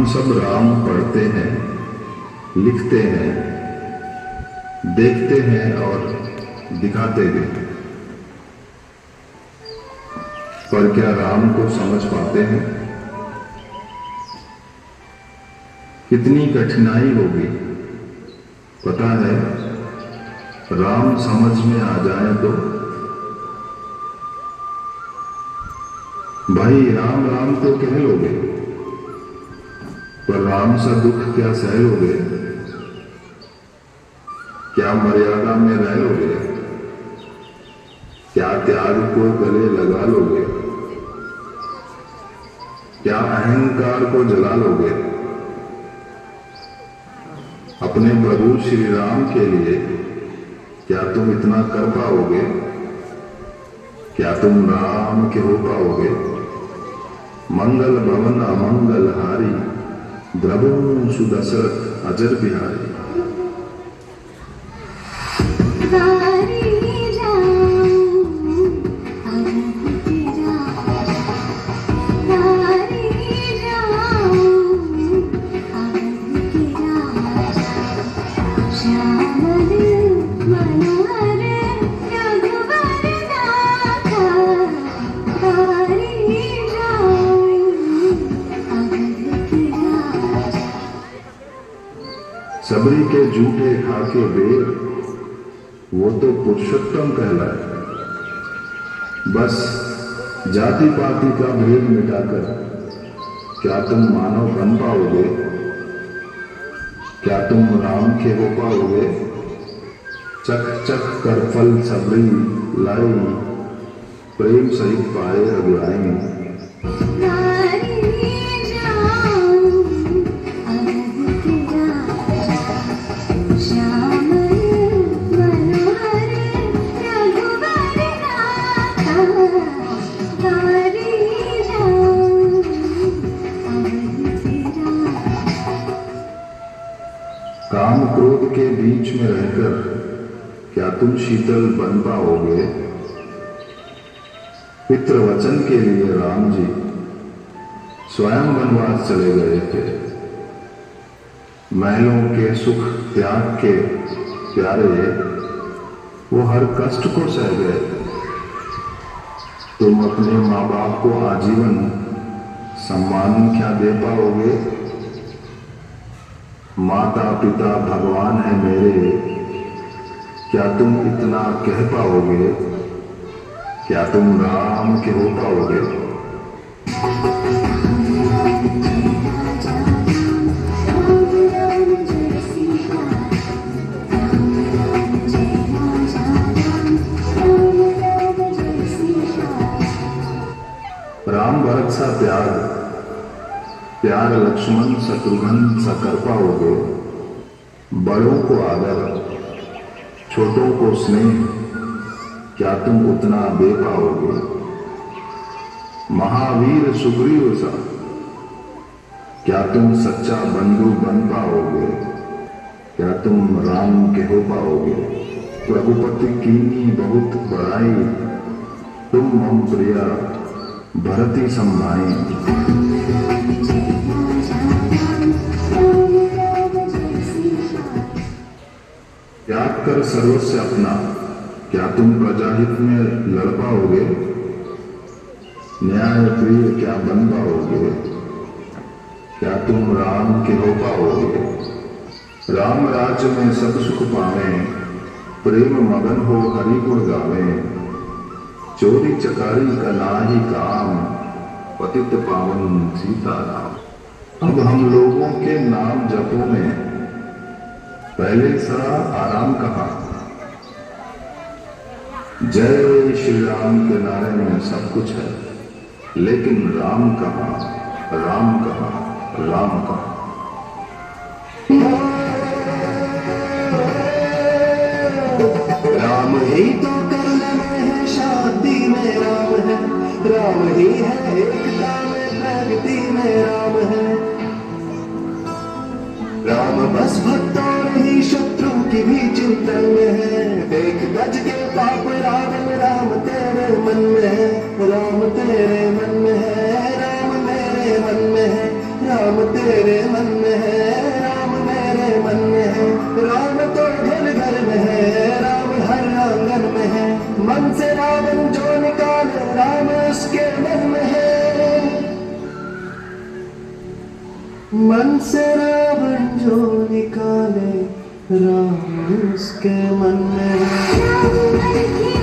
सब राम पढ़ते हैं, लिखते हैं, देखते हैं और दिखाते भी, पर क्या राम को समझ पाते हैं? कितनी कठिनाई होगी पता है, राम समझ में आ जाए तो। भाई राम राम तो कह लोगे, पर राम सा दुख क्या सह लोगे? क्या मर्यादा में रह लोगे? क्या त्याग को गले लगा लोगे? क्या अहंकार को जला लोगे? अपने प्रभु श्री राम के लिए क्या तुम इतना कर पाओगे? क्या तुम राम के हो पाओगे? मंगल भवन अमंगल हारी, द्रवो सुदशरथ अजर बिहारी। सबरी के जूठे खाके बेर, वो तो पुरुषोत्तम कहलाए। बस जाति पाति का भेद मिटाकर क्या तुम मानव बन पाओगे? क्या तुम राम के हो पाओगे? चख चख कर फल सबरी लाई, प्रेम सहित पाए रघुराई। काम क्रोध के बीच में रहकर क्या तुम शीतल बन पाओगे? पितृ वचन के लिए राम जी स्वयं वनवास चले गए थे। महलों के सुख त्याग के प्यारे वो हर कष्ट को सह गए। तुम अपने माँ बाप को आजीवन सम्मान क्या दे पाओगे? माता पिता भगवान है मेरे, क्या तुम इतना कह पाओगे? क्या तुम राम के हो पाओगे? राम भरत सा प्यार लक्ष्मण शत्रुघ्न सा कर पाओगे? बड़ों को आदर, छोटों को स्नेह, क्या तुम उतना दे पाओगे? महावीर सुग्रीव सा क्या तुम सच्चा बंधु बन पाओगे? क्या तुम राम के हो पाओगे? रघुपति कीनी बहुत बड़ाई, तुम मम प्रिया भरती संभाई। त्याग कर सर्वस्व अपना, क्या तुम प्रजाहित में लड़ पाओगे? न्याय प्रिय क्या बन पाओगे? क्या तुम राम के हो पाओगे? राम राज्य में सब सुख पावे, प्रेम मगन हो हरि गुण गावे। चोरी चकारी का नाही काम, पतित पावन सीताराम। अब हम लोगों के नाम जपों में पहले सारा आराम कहा। जय श्री राम के नारे में सब कुछ है, लेकिन राम कहाँ, राम कहाँ, राम कहाँ? राम ही तो करने में है, शादी में राम है। राम ही है एकता में, प्रगति में राम है। राम बस भक्तों ही शत्रु की भी चिंतन में है। देख गज के पाप रावण, राम तेरे मन में है। राम तेरे मन में है, राम मेरे मन में है। राम तेरे तेरे मन में है, राम मेरे मन में है। राम तो घर घर में है, राम हर आंगन में है। मन से रावण जो निकाले, राम उसके मन में है। मन से रावण जो निकाले, राम उसके मन में है।